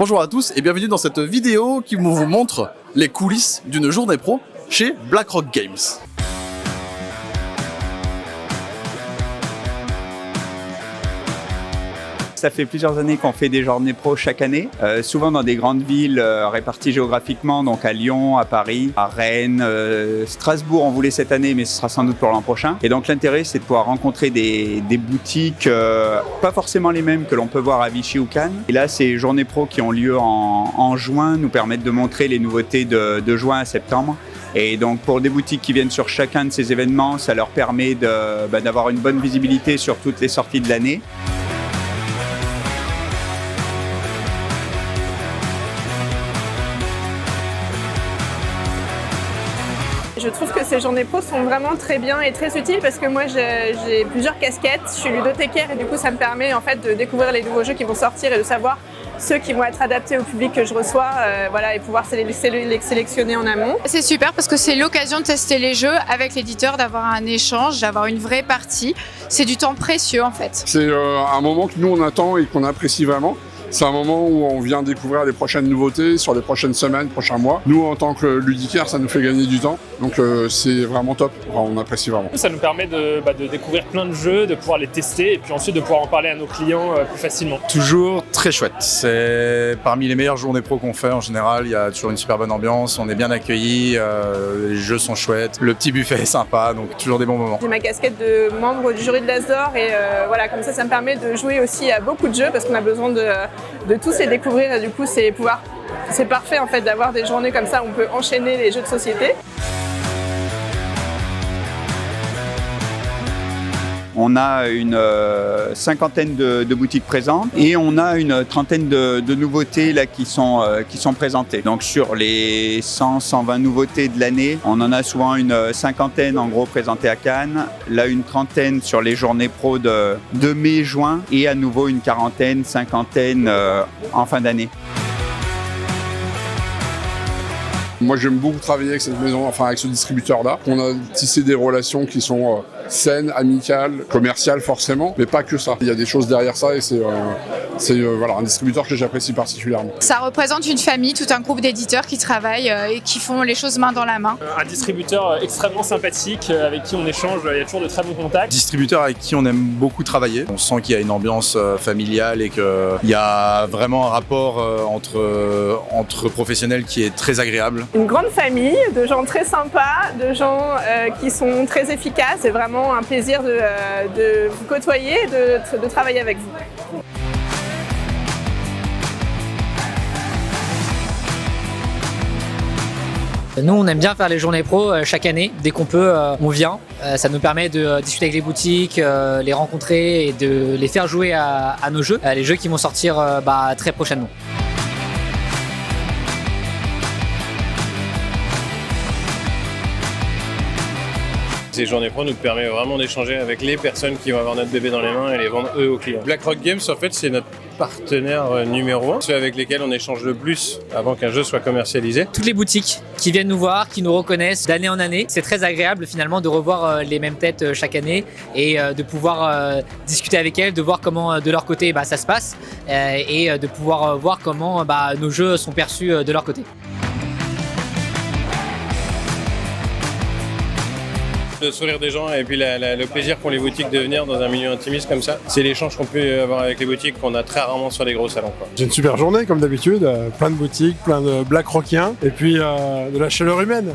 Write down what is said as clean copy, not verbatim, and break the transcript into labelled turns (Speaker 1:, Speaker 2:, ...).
Speaker 1: Bonjour à tous et bienvenue dans cette vidéo qui vous montre les coulisses d'une journée pro chez BlackRock Games.
Speaker 2: Ça fait plusieurs années qu'on fait des journées pro chaque année, souvent dans des grandes villes réparties géographiquement, donc à Lyon, à Paris, à Rennes, Strasbourg on voulait cette année mais ce sera sans doute pour l'an prochain. Et donc l'intérêt c'est de pouvoir rencontrer des boutiques, pas forcément les mêmes que l'on peut voir à Vichy ou Cannes. Et là ces journées pro qui ont lieu en juin nous permettent de montrer les nouveautés de juin à septembre. Et donc pour des boutiques qui viennent sur chacun de ces événements, ça leur permet d'avoir une bonne visibilité sur toutes les sorties de l'année.
Speaker 3: Je trouve que ces journées pro sont vraiment très bien et très utiles parce que moi j'ai plusieurs casquettes, je suis ludothécaire et du coup ça me permet en fait de découvrir les nouveaux jeux qui vont sortir et de savoir ceux qui vont être adaptés au public que je reçois et pouvoir les sélectionner en amont.
Speaker 4: C'est super parce que c'est l'occasion de tester les jeux avec l'éditeur, d'avoir un échange, d'avoir une vraie partie. C'est du temps précieux en fait.
Speaker 5: C'est un moment que nous on attend et qu'on apprécie vraiment. C'est un moment où on vient découvrir les prochaines nouveautés sur les prochaines semaines, prochains mois. Nous, en tant que ludicaires, ça nous fait gagner du temps. Donc c'est vraiment top, on apprécie vraiment.
Speaker 6: Ça nous permet de découvrir plein de jeux, de pouvoir les tester et puis ensuite de pouvoir en parler à nos clients plus facilement.
Speaker 1: Toujours très chouette, c'est parmi les meilleures journées pro qu'on fait en général. Il y a toujours une super bonne ambiance, on est bien accueillis, les jeux sont chouettes, le petit buffet est sympa, donc toujours des bons moments.
Speaker 3: J'ai ma casquette de membre du jury de l'As-d'Or et comme ça me permet de jouer aussi à beaucoup de jeux parce qu'on a besoin de tous les découvrir et du coup c'est parfait en fait d'avoir des journées comme ça où on peut enchaîner les jeux de société.
Speaker 2: On a une cinquantaine de boutiques présentes et on a une trentaine de nouveautés là, qui sont présentées. Donc sur les 100-120 nouveautés de l'année, on en a souvent une cinquantaine en gros présentées à Cannes, là une trentaine sur les journées pro de mai-juin et à nouveau une quarantaine, cinquantaine en fin d'année.
Speaker 5: Moi j'aime beaucoup travailler avec cette maison, avec ce distributeur-là. On a tissé des relations qui sont saines, amicales, commerciales forcément, mais pas que ça. Il y a des choses derrière ça et c'est un distributeur que j'apprécie particulièrement.
Speaker 4: Ça représente une famille, tout un groupe d'éditeurs qui travaillent et qui font les choses main dans la main.
Speaker 6: Un distributeur extrêmement sympathique avec qui on échange, il y a toujours de très bons contacts.
Speaker 1: Distributeur avec qui on aime beaucoup travailler. On sent qu'il y a une ambiance familiale et qu'il y a vraiment un rapport entre professionnels qui est très agréable.
Speaker 3: Une grande famille de gens très sympas, de gens qui sont très efficaces. C'est vraiment un plaisir de vous côtoyer et de travailler avec vous.
Speaker 7: Nous, on aime bien faire les journées pro chaque année. Dès qu'on peut, on vient. Ça nous permet de discuter avec les boutiques, les rencontrer et de les faire jouer à nos jeux. Les jeux qui vont sortir très prochainement.
Speaker 8: Ces journées pro nous permettent vraiment d'échanger avec les personnes qui vont avoir notre bébé dans les mains et les vendre eux aux clients. BlackRock Games, en fait, c'est notre partenaire numéro 1, ceux avec lesquels on échange le plus avant qu'un jeu soit commercialisé.
Speaker 7: Toutes les boutiques qui viennent nous voir, qui nous reconnaissent d'année en année, c'est très agréable finalement de revoir les mêmes têtes chaque année et de pouvoir discuter avec elles, de voir comment de leur côté ça se passe et de pouvoir voir comment nos jeux sont perçus de leur côté.
Speaker 8: Le sourire des gens et puis le plaisir qu'ont les boutiques de venir dans un milieu intimiste comme ça, c'est l'échange qu'on peut avoir avec les boutiques qu'on a très rarement sur les gros salons.
Speaker 9: J'ai une super journée comme d'habitude, plein de boutiques, plein de BlackRockiens et puis de la chaleur humaine.